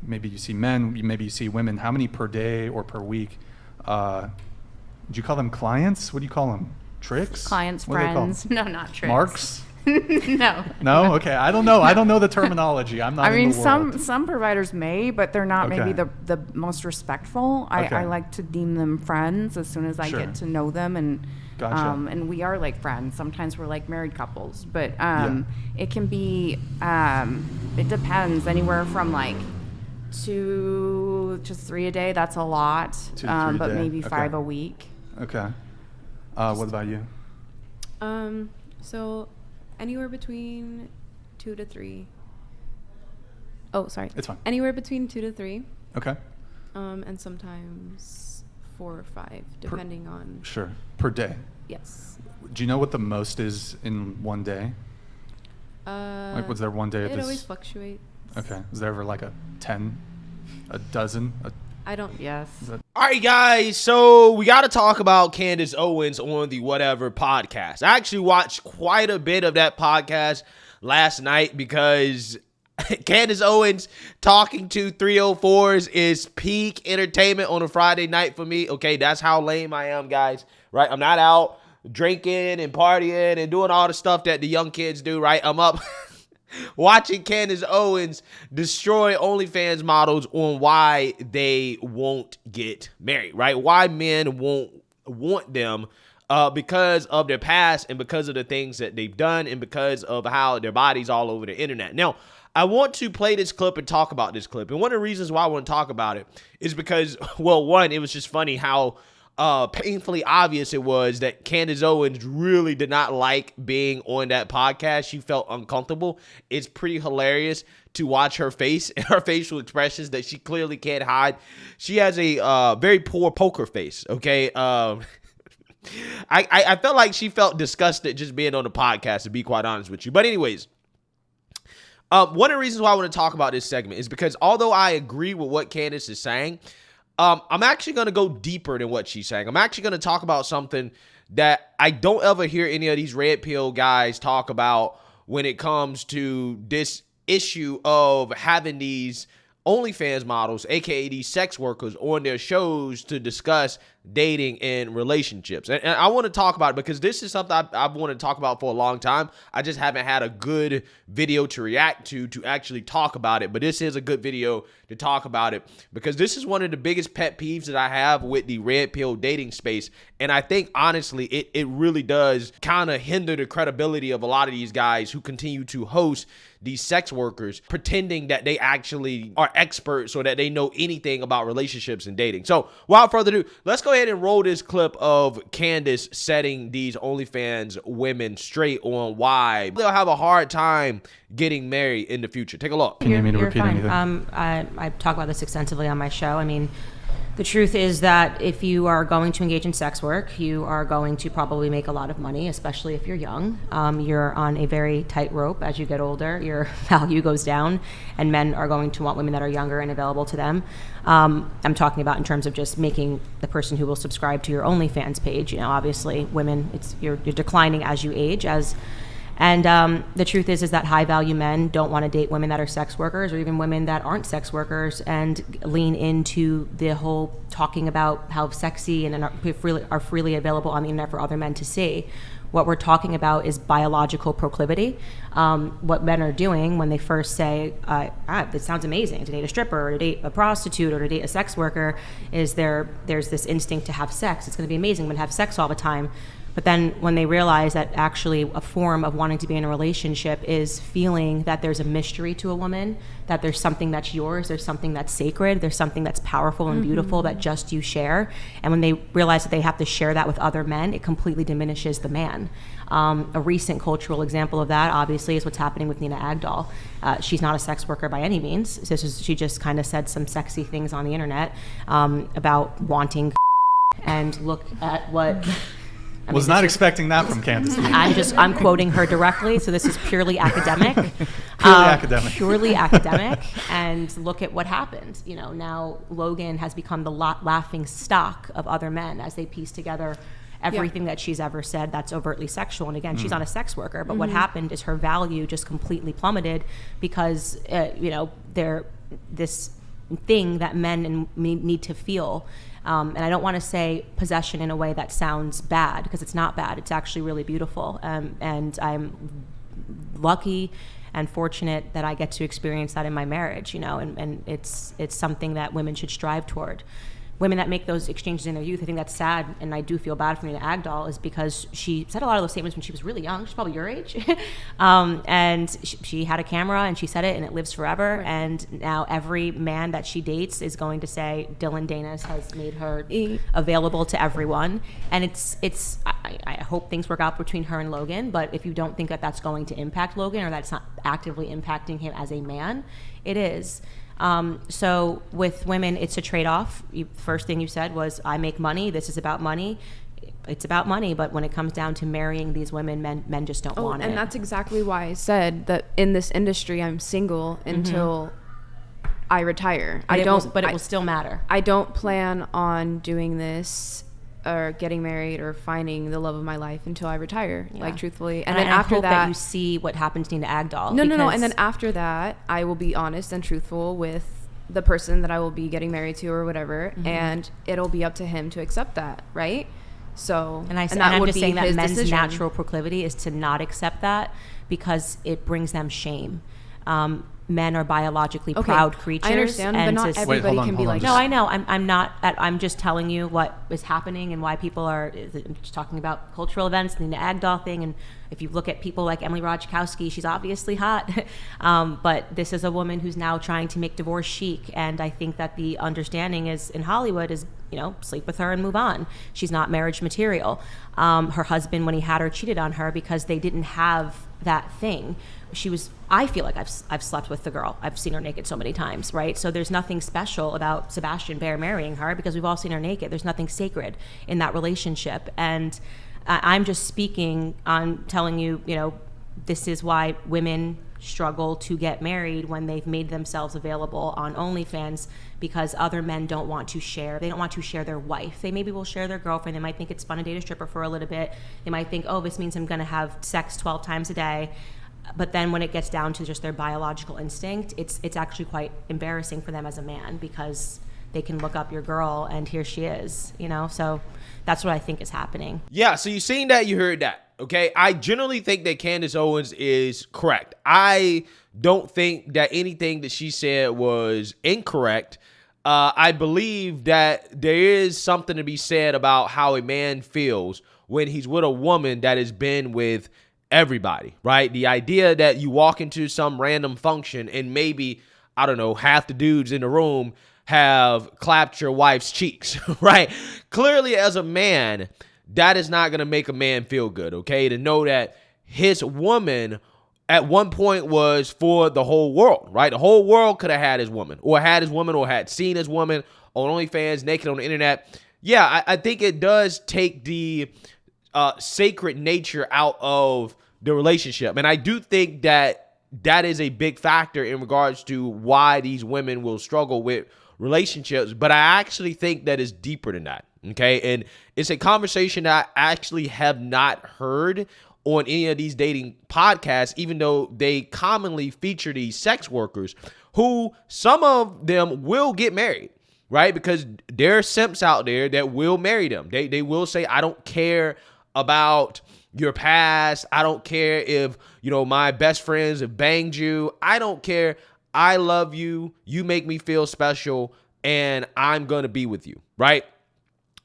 maybe you see men, maybe you see women. How many per day or per week? Do you call them clients? What do you call them? Tricks? Clients, what friends. No, not tricks. Marks? No. No? Okay. I don't know. I don't know the terminology. I'm not in the world. some providers may, but they're not maybe the most respectful. I like to deem them friends as soon as I get to know them, and Gotcha. And we are like friends. Sometimes we're like married couples, but it can be it depends, anywhere from like 2 to 3 a day. That's a lot. 2 to 3 but a day. maybe 5 a week. Okay. What about you? So anywhere between 2 to 3. Oh, sorry. It's fine. Anywhere between 2 to 3. Okay. And sometimes 4 or 5, depending on. Sure. Per day. Yes. Do you know what the most is in one day? Like, was there one day? It always fluctuates. Okay. Is there ever like a 10, a dozen? I don't. Yes. All right, guys. So we got to talk about Candace Owens on the Whatever podcast. I actually watched quite a bit of that podcast last night because Candace Owens talking to 304s is peak entertainment on a Friday night for me. Okay, that's how lame I am, guys. Right? I'm not out drinking and partying and doing all the stuff that the young kids do, right? I'm up watching Candace Owens destroy OnlyFans models on why they won't get married, right? Why men won't want them because of their past and because of the things that they've done and because of how their body's all over the internet. Now, I want to play this clip and talk about this clip. And one of the reasons why I want to talk about it is because, well, one, it was just funny how painfully obvious it was that Candace Owens really did not like being on that podcast. She felt uncomfortable. It's pretty hilarious to watch her face and her facial expressions that she clearly can't hide. She has a very poor poker face, okay? I felt like she felt disgusted just being on the podcast, to be quite honest with you. But anyways, one of the reasons why I want to talk about this segment is because although I agree with what Candace is saying, I'm actually going to go deeper than what she's saying. I'm actually going to talk about something that I don't ever hear any of these red pill guys talk about when it comes to this issue of having these OnlyFans models, aka these sex workers, on their shows to discuss dating and relationships. And I want to talk about it because this is something I've wanted to talk about for a long time. I just haven't had a good video to react to actually talk about it. But this is a good video to talk about it because this is one of the biggest pet peeves that I have with the red pill dating space. And I think, honestly, it really does kind of hinder the credibility of a lot of these guys who continue to host these sex workers, pretending that they actually are experts or that they know anything about relationships and dating. So without further ado, let's go ahead and roll this clip of Candace setting these OnlyFans women straight on why they'll have a hard time getting married in the future. Take a look. Can you need to repeat fine. anything? I talk about this extensively on my show. I mean, the truth is that if you are going to engage in sex work, you are going to probably make a lot of money, especially if you're young. You're on a very tight rope. As you get older, your value goes down, and men are going to want women that are younger and available to them. I'm talking about in terms of just making the person who will subscribe to your OnlyFans page. You know, obviously, women, you're declining as you age, And the truth is that high-value men don't want to date women that are sex workers or even women that aren't sex workers and lean into the whole talking about how sexy and are freely available on the internet for other men to see. What we're talking about is biological proclivity. What men are doing when they first say, this sounds amazing, to date a stripper or to date a prostitute or to date a sex worker, is there's this instinct to have sex. It's going to be amazing. I'm going to have sex all the time. But then when they realize that actually a form of wanting to be in a relationship is feeling that there's a mystery to a woman, that there's something that's yours, there's something that's sacred, there's something that's powerful and beautiful that just you share. And when they realize that they have to share that with other men, it completely diminishes the man. A recent cultural example of that, obviously, is what's happening with Nina Agdal. She's not a sex worker by any means. She just kind of said some sexy things on the internet about wanting and look at what... Was not expecting that from Candace. I'm quoting her directly, so this is purely academic. Purely academic, and look at what happened. You know, now Logan has become the laughing stock of other men as they piece together everything that she's ever said that's overtly sexual. And again, she's not a sex worker, but what happened is her value just completely plummeted because, this thing that men need to feel. And I don't want to say possession in a way that sounds bad, because it's not bad. It's actually really beautiful. And I'm lucky and fortunate that I get to experience that in my marriage, and it's something that women should strive toward. Women that make those exchanges in their youth, I think that's sad, and I do feel bad for Nina Agdal, is because she said a lot of those statements when she was really young. She's probably your age. And she had a camera, and she said it, and it lives forever. Right. And now every man that she dates is going to say Dylan Danis has made her available to everyone. And I hope things work out between her and Logan, but if you don't think that that's going to impact Logan, or that's not actively impacting him as a man, it is. So with women, it's a trade-off. First thing you said was, I make money. This is about money. It's about money, but when it comes down to marrying these women, men just don't want it. And that's exactly why I said that in this industry, I'm single until I retire. But it will still matter. I don't plan on doing this or getting married or finding the love of my life until I retire, like, truthfully. And then after hope that you see what happens to Nina Agdal. No. And then after that, I will be honest and truthful with the person that I will be getting married to or whatever, and it'll be up to him to accept that, right? So, I'm just saying that men's natural proclivity is to not accept that, because it brings them shame. Men are biologically proud creatures. I understand, but not everybody can be like that. No, I know. I'm not. I'm just telling you what is happening and why people are. I'm just talking about cultural events, the Nina Agdal thing, and if you look at people like Emily Ratajkowski, she's obviously hot, but this is a woman who's now trying to make divorce chic, and I think that the understanding is in Hollywood is, sleep with her and move on. She's not marriage material. Her husband, when he had her, cheated on her because they didn't have that thing. I feel like I've slept with the girl. I've seen her naked so many times, right? So there's nothing special about Sebastian Baer marrying her, because we've all seen her naked. There's nothing sacred in that relationship. And I'm just speaking on telling you, this is why women struggle to get married when they've made themselves available on OnlyFans, because other men don't want to share. They don't want to share their wife. They maybe will share their girlfriend. They might think it's fun to date a stripper for a little bit. They might think, oh, this means I'm going to have sex 12 times a day. But then when it gets down to just their biological instinct, it's actually quite embarrassing for them as a man, because they can look up your girl and here she is, So that's what I think is happening. Yeah, so you seen that, you heard that. Okay, I generally think that Candace Owens is correct. I don't think that anything that she said was incorrect. I believe that there is something to be said about how a man feels when he's with a woman that has been with everybody, right? The idea that you walk into some random function and maybe, I don't know, half the dudes in the room have clapped your wife's cheeks, right? Clearly, as a man, that is not going to make a man feel good, okay? To know that his woman at one point was for the whole world, right? The whole world could have had his woman, or had seen his woman on OnlyFans, naked on the internet. Yeah, I think it does take the sacred nature out of the relationship. And I do think that is a big factor in regards to why these women will struggle with relationships. But I actually think that is deeper than that. Okay. And it's a conversation that I actually have not heard on any of these dating podcasts, even though they commonly feature these sex workers who, some of them will get married, right? Because there are simps out there that will marry them. They will say, I don't care about your past. I don't care if, my best friends have banged you. I don't care. I love you. You make me feel special, and I'm going to be with you, right?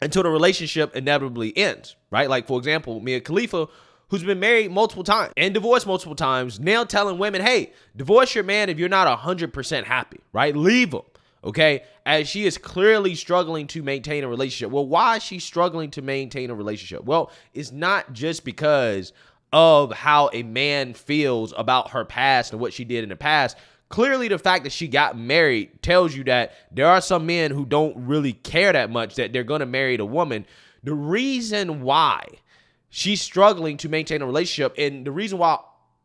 Until the relationship inevitably ends, right? Like, for example, Mia Khalifa, who's been married multiple times and divorced multiple times, now telling women, hey, divorce your man if you're not 100% happy, right? Leave him, okay? As she is clearly struggling to maintain a relationship. Well, why is she struggling to maintain a relationship? Well, it's not just because of how a man feels about her past and what she did in the past. Clearly, the fact that she got married tells you that there are some men who don't really care that much that they're going to marry a woman. The reason why she's struggling to maintain a relationship, and the reason why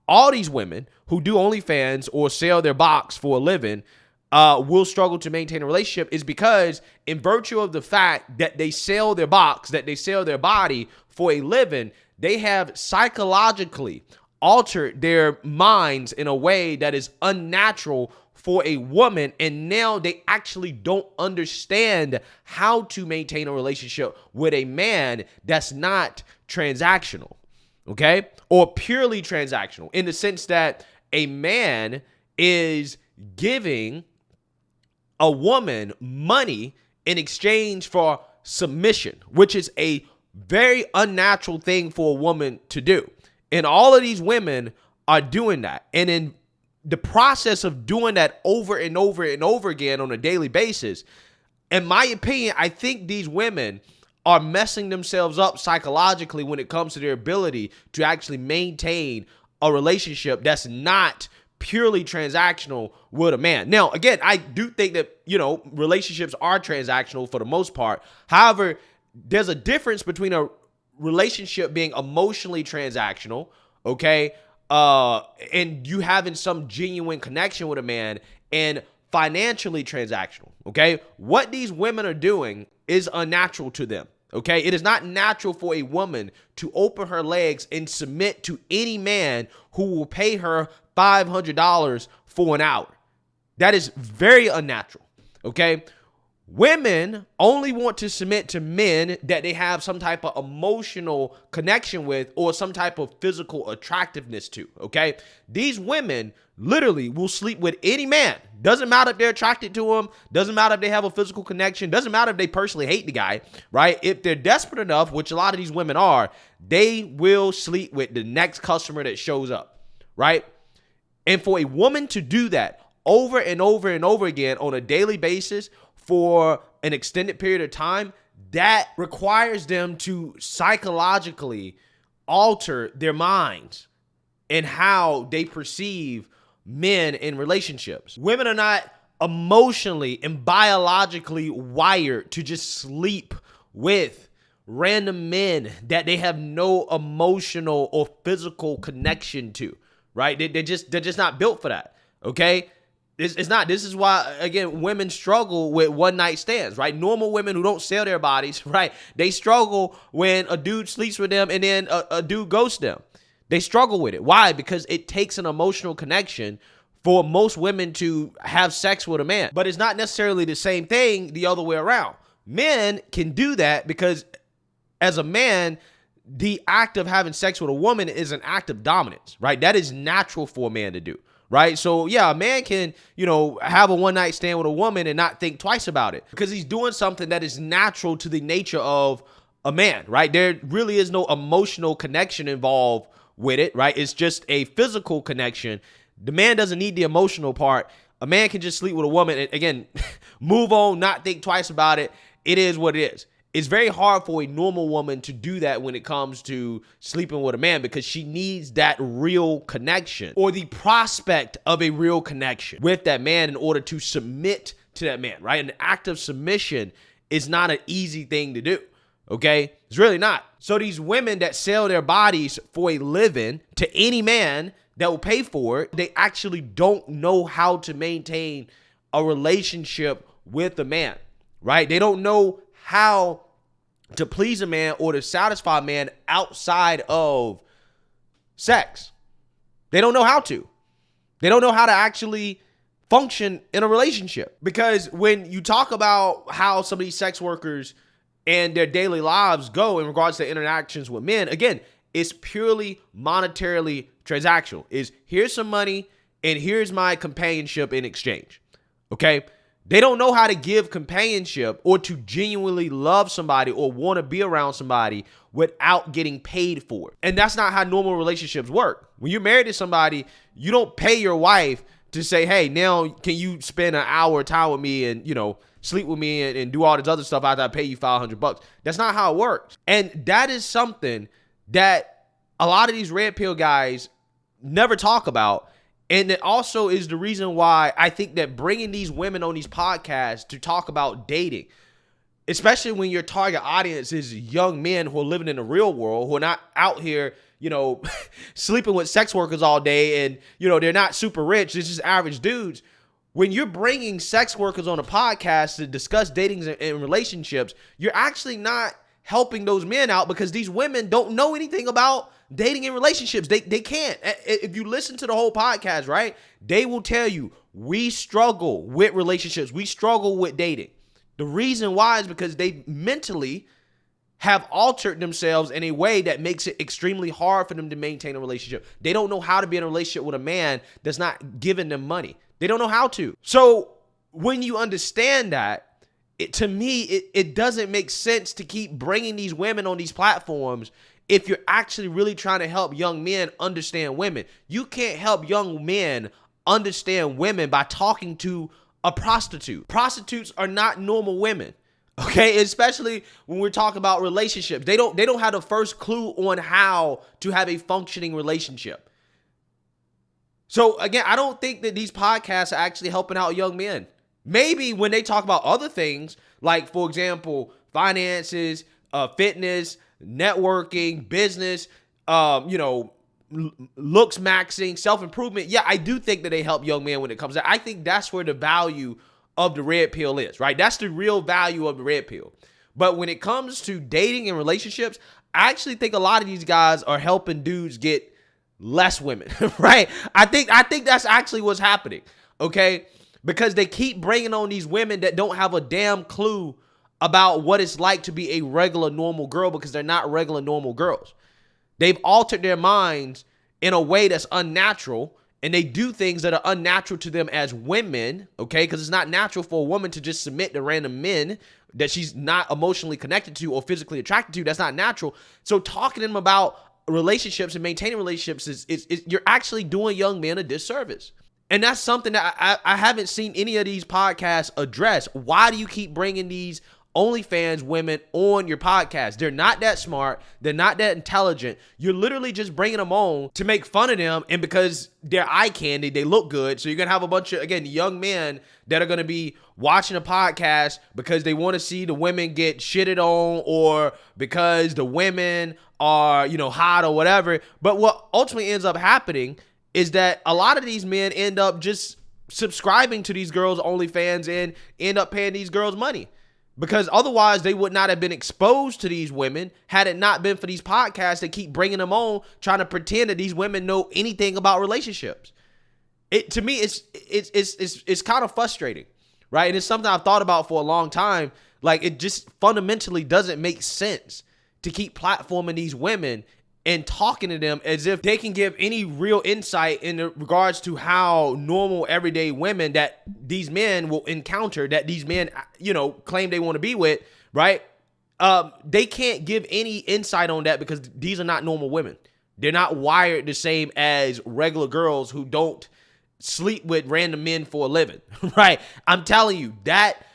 all these women who do OnlyFans or sell their box for a living will struggle to maintain a relationship, is because in virtue of the fact that they sell their box, that they sell their body for a living, they have psychologically altered their minds in a way that is unnatural for a woman, and now they actually don't understand how to maintain a relationship with a man that's not transactional, okay? Or purely transactional, in the sense that a man is giving a woman money in exchange for submission, which is a very unnatural thing for a woman to do. And all of these women are doing that. And in the process of doing that over and over and over again on a daily basis, in my opinion, I think these women are messing themselves up psychologically when it comes to their ability to actually maintain a relationship that's not purely transactional with a man. Now, again, I do think that, relationships are transactional for the most part. However, there's a difference between a relationship being emotionally transactional, okay, and you having some genuine connection with a man, and financially transactional, okay? What these women are doing is unnatural to them, okay? It is not natural for a woman to open her legs and submit to any man who will pay her $500 for an hour. That is very unnatural, okay? Women only want to submit to men that they have some type of emotional connection with or some type of physical attractiveness to, okay? These women literally will sleep with any man. Doesn't matter if they're attracted to him. Doesn't matter if they have a physical connection. Doesn't matter if they personally hate the guy, right? If they're desperate enough, which a lot of these women are, they will sleep with the next customer that shows up, right? And for a woman to do that over and over and over again on a daily basis for an extended period of time, that requires them to psychologically alter their minds and how they perceive men in relationships. Women are not emotionally and biologically wired to just sleep with random men that they have no emotional or physical connection to, right? They're just not built for that, okay? It's not. This is why, again, women struggle with one-night stands, right? Normal women who don't sell their bodies, right? They struggle when a dude sleeps with them and then a dude ghosts them. They struggle with it. Why? Because it takes an emotional connection for most women to have sex with a man. But it's not necessarily the same thing the other way around. Men can do that because as a man, the act of having sex with a woman is an act of dominance, right? That is natural for a man to do. Right. So, yeah, a man can, have a one night stand with a woman and not think twice about it because he's doing something that is natural to the nature of a man. Right. There really is no emotional connection involved with it. Right. It's just a physical connection. The man doesn't need the emotional part. A man can just sleep with a woman and, again, move on, not think twice about it. It is what it is. It's very hard for a normal woman to do that when it comes to sleeping with a man because she needs that real connection or the prospect of a real connection with that man in order to submit to that man, right? An act of submission is not an easy thing to do, okay? It's really not. So these women that sell their bodies for a living to any man that will pay for it, they actually don't know how to maintain a relationship with a man, right? They don't know how to please a man or to satisfy a man outside of sex. They don't know how to. They don't know how to actually function in a relationship. Because when you talk about how some of these sex workers and their daily lives go in regards to interactions with men, again, it's purely monetarily transactional. Is here's some money and here's my companionship in exchange. Okay? They don't know how to give companionship or to genuinely love somebody or want to be around somebody without getting paid for it. And that's not how normal relationships work. When you're married to somebody, you don't pay your wife to say, hey, now can you spend an hour time with me and, sleep with me and do all this other stuff after I pay you $500. That's not how it works. And that is something that a lot of these red pill guys never talk about. And it also is the reason why I think that bringing these women on these podcasts to talk about dating, especially when your target audience is young men who are living in the real world, who are not out here, sleeping with sex workers all day and, they're not super rich. It's just average dudes. When you're bringing sex workers on a podcast to discuss dating and relationships, you're actually not helping those men out because these women don't know anything about dating and relationships. They can't. If you listen to the whole podcast, right, they will tell you we struggle with relationships. We struggle with dating. The reason why is because they mentally have altered themselves in a way that makes it extremely hard for them to maintain a relationship. They don't know how to be in a relationship with a man that's not giving them money. They don't know how to. So when you understand that, to me, it doesn't make sense to keep bringing these women on these platforms if you're actually really trying to help young men understand women. You can't help young men understand women by talking to a prostitute. Prostitutes are not normal women. Okay, especially when we're talking about relationships. They don't have the first clue on how to have a functioning relationship. So again, I don't think that these podcasts are actually helping out young men. Maybe when they talk about other things, like for example, finances, fitness, networking, business, looks maxing, self-improvement. Yeah, I do think that they help young men when it comes to that. I think that's where the value of the red pill is, right? That's the real value of the red pill. But when it comes to dating and relationships, I actually think a lot of these guys are helping dudes get less women, right? I think that's actually what's happening, okay? Because they keep bringing on these women that don't have a damn clue about what it's like to be a regular normal girl because they're not regular normal girls. They've altered their minds in a way that's unnatural, and they do things that are unnatural to them as women, okay? Because it's not natural for a woman to just submit to random men that she's not emotionally connected to or physically attracted to. That's not natural. So talking to them about relationships and maintaining relationships is you're actually doing young men a disservice. And that's something that I haven't seen any of these podcasts address. Why do you keep bringing these OnlyFans women on your podcast? They're not that smart. They're not that intelligent. You're literally just bringing them on to make fun of them. And because they're eye candy, they look good. So you're going to have a bunch of, again, young men that are going to be watching a podcast because they want to see the women get shitted on or because the women are, hot or whatever. But what ultimately ends up happening is that a lot of these men end up just subscribing to these girls' OnlyFans and end up paying these girls money. Because otherwise they would not have been exposed to these women had it not been for these podcasts that keep bringing them on, trying to pretend that these women know anything about relationships. To me, it's kind of frustrating, right? And it's something I've thought about for a long time. Like, it just fundamentally doesn't make sense to keep platforming these women and talking to them as if they can give any real insight in regards to how normal everyday women that these men will encounter, that these men, claim they want to be with, right? They can't give any insight on that because these are not normal women. They're not wired the same as regular girls who don't sleep with random men for a living, right? I'm telling you, that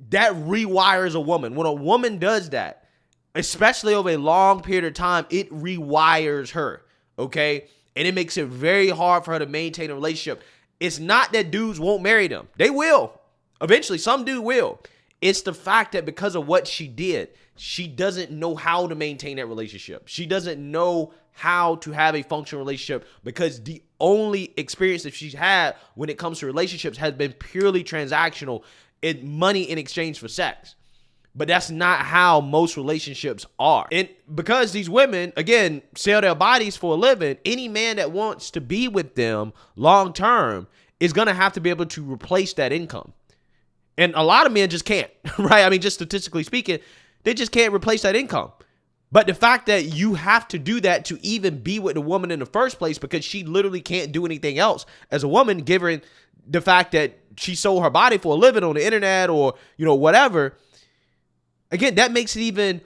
rewires a woman. When a woman does that, especially over a long period of time, it rewires her, okay? And it makes it very hard for her to maintain a relationship. It's not that dudes won't marry them. They will. Eventually, some dude will. It's the fact that because of what she did, she doesn't know how to maintain that relationship. She doesn't know how to have a functional relationship because the only experience that she's had when it comes to relationships has been purely transactional and money in exchange for sex. But that's not how most relationships are. And because these women, again, sell their bodies for a living, any man that wants to be with them long term is going to have to be able to replace that income. And a lot of men just can't, right? I mean, just statistically speaking, they just can't replace that income. But the fact that you have to do that to even be with a woman in the first place because she literally can't do anything else as a woman, given the fact that she sold her body for a living on the internet or, whatever. Again, that makes it even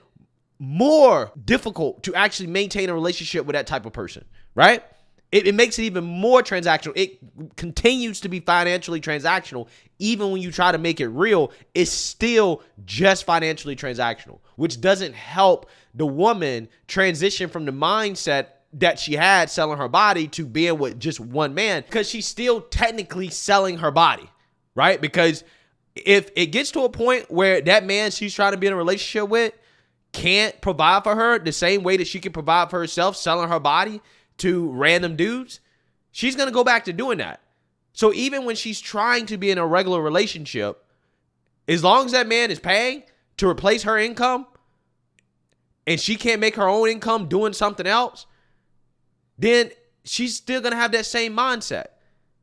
more difficult to actually maintain a relationship with that type of person, right? It makes it even more transactional. It continues to be financially transactional. Even when you try to make it real, it's still just financially transactional, which doesn't help the woman transition from the mindset that she had selling her body to being with just one man, because she's still technically selling her body, right? Because if it gets to a point where that man she's trying to be in a relationship with can't provide for her the same way that she can provide for herself, selling her body to random dudes, she's going to go back to doing that. So even when she's trying to be in a regular relationship, as long as that man is paying to replace her income, and she can't make her own income doing something else, then she's still going to have that same mindset.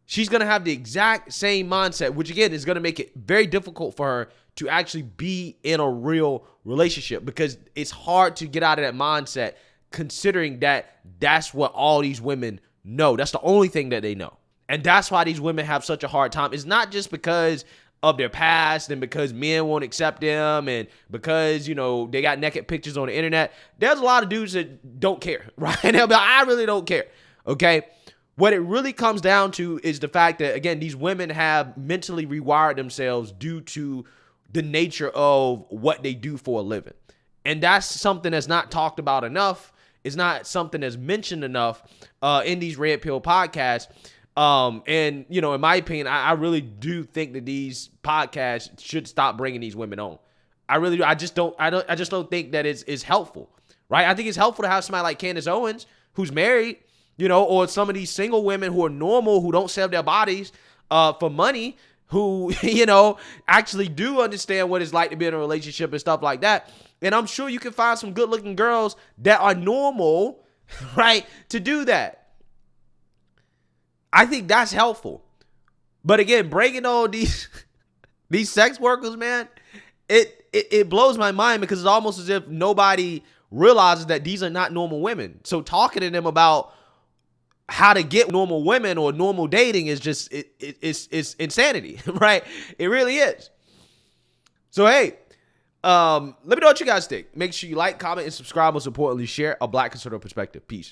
She's going to have the exact same mindset, which again is going to make it very difficult for her to actually be in a real relationship, because it's hard to get out of that mindset considering that that's what all these women know. That's the only thing that they know. And that's why these women have such a hard time. It's not just because of their past and because men won't accept them and because, you know, they got naked pictures on the internet. There's a lot of dudes that don't care, right? And they'll be like, I really don't care, okay? What it really comes down to is the fact that, again, these women have mentally rewired themselves due to the nature of what they do for a living. And that's something that's not talked about enough. It's not something that's mentioned enough in these Red Pill podcasts. And, you know, in my opinion, I really do think that these podcasts should stop bringing these women on. I just don't think that it's helpful, right? I think it's helpful to have somebody like Candace Owens who's married, you know, or some of these single women who are normal, who don't sell their bodies for money, who, you know, actually do understand what it's like to be in a relationship and stuff like that. And I'm sure you can find some good looking girls that are normal, right, to do that. I think that's helpful. But again, breaking all these sex workers, man, it blows my mind, because it's almost as if nobody realizes that these are not normal women. So talking to them about how to get normal women or normal dating is just, it's insanity, right? It really is. So, hey, let me know what you guys think. Make sure you like, comment, and subscribe. Most importantly, share a Black conservative perspective. Peace.